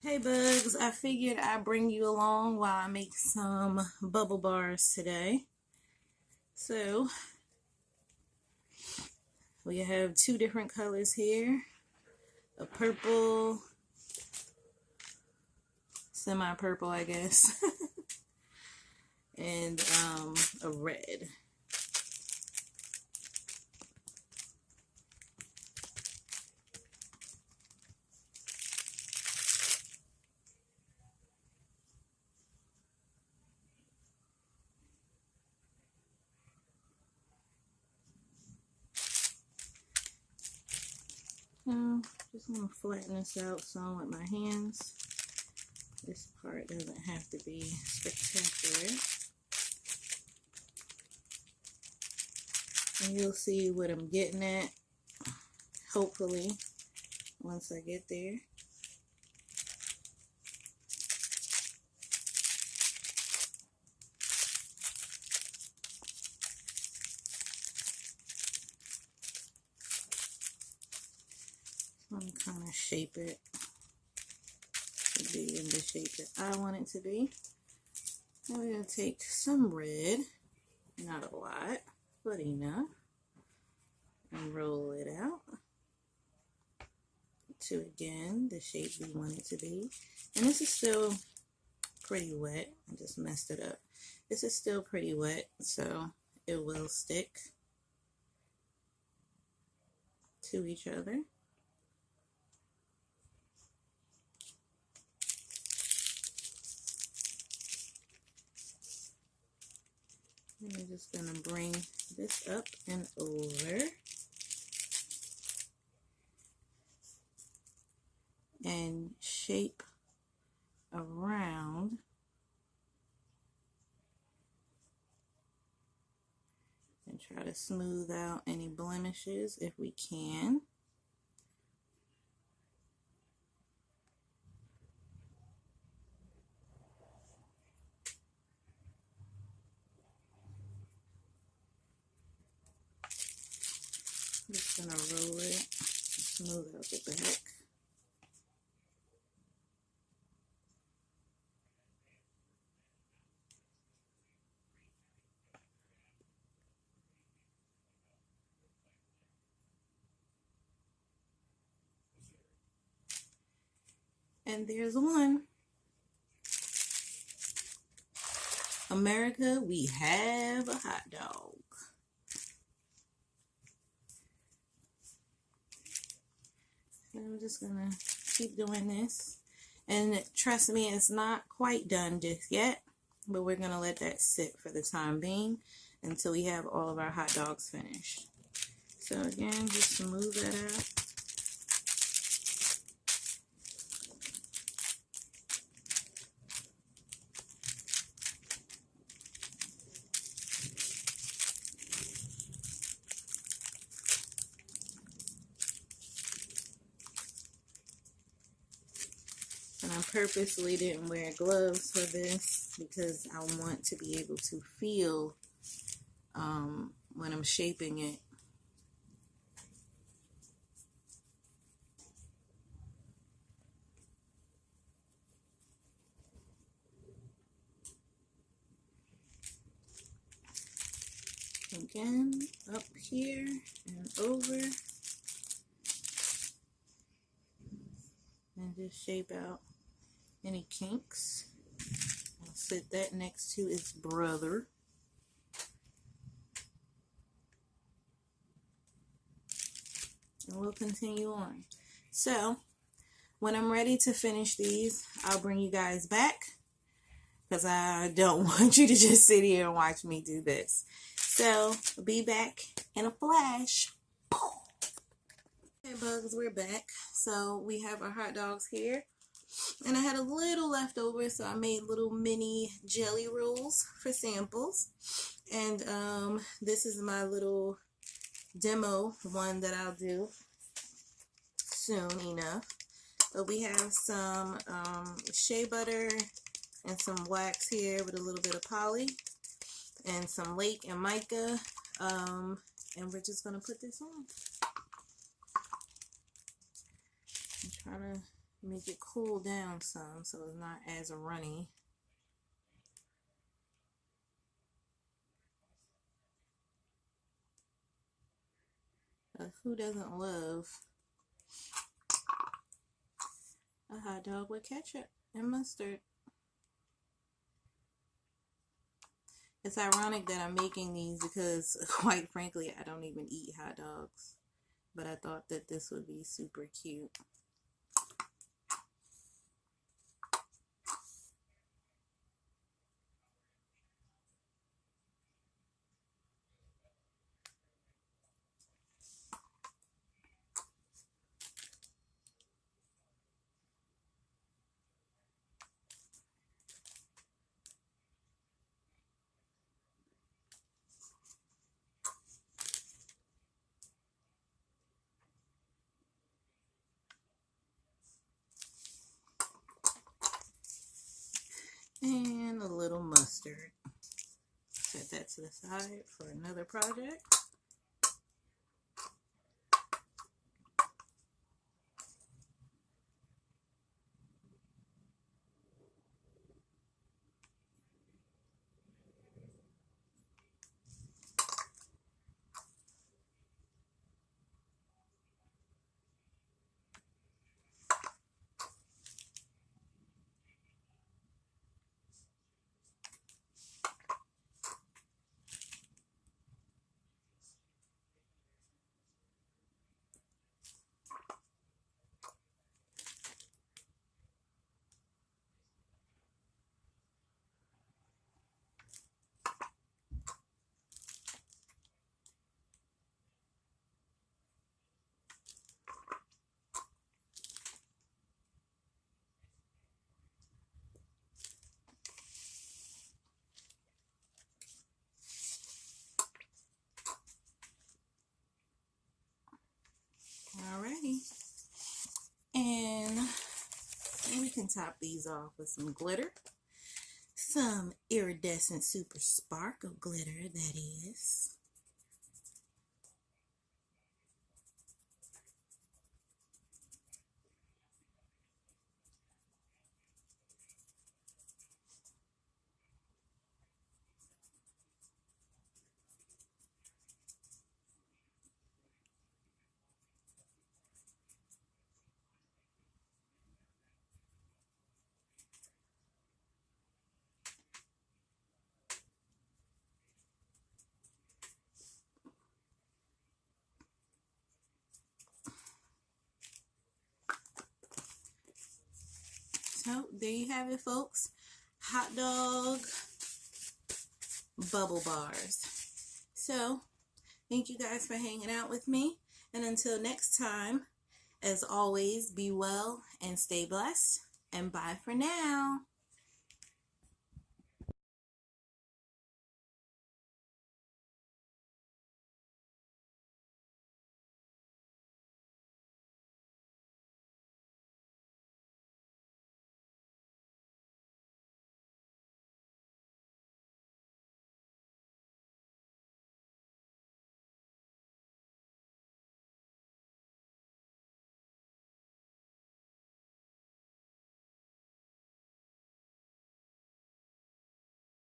Hey bugs, I figured I'd bring you along while I make some bubble bars today. So, we have two different colors here. A purple, semi-purple I guess, and a red. Now, just want to flatten this out some with my hands. This part doesn't have to be spectacular. And you'll see what I'm getting at, hopefully, once I get there. I'm going to kind of shape it to be in the shape that I want it to be. Now we're going to take some red, not a lot, but enough, and roll it out to, again, the shape we want it to be. And this is still pretty wet. I just messed it up. This is still pretty wet, so it will stick to each other. I'm just going to bring this up and over and shape around and try to smooth out any blemishes if we can. Just gonna roll it, smooth out the back. And there's one. America, we have a hot dog. I'm just gonna keep doing this, and trust me, it's not quite done just yet, but we're gonna let that sit for the time being until we have all of our hot dogs finished. So again, just smooth that out. And I purposely didn't wear gloves for this because I want to be able to feel when I'm shaping it. Again, up here and over. And just shape out any kinks. I'll sit that next to its brother. And we'll continue on. So, when I'm ready to finish these, I'll bring you guys back, because I don't want you to just sit here and watch me do this. So, I'll be back in a flash. Hey bugs, we're back. So, we have our hot dogs here. And I had a little left over, so I made little mini jelly rolls for samples. And this is my little demo one that I'll do soon enough. But we have some shea butter and some wax here with a little bit of poly and some lake and mica, and we're just gonna put this on. I'm trying to Make it cool down some so it's not as runny. Who doesn't love a hot dog with ketchup and mustard? It's ironic that I'm making these because, quite frankly, I don't even eat hot dogs. But I thought that this would be super cute. And a little mustard. Set that to the side for another project. Alrighty. And we can top these off with some glitter. Some iridescent super sparkle glitter, that is. So there you have it, folks. Hot dog bubble bars. So thank you guys for hanging out with me. And until next time, as always, be well and stay blessed. And bye for now.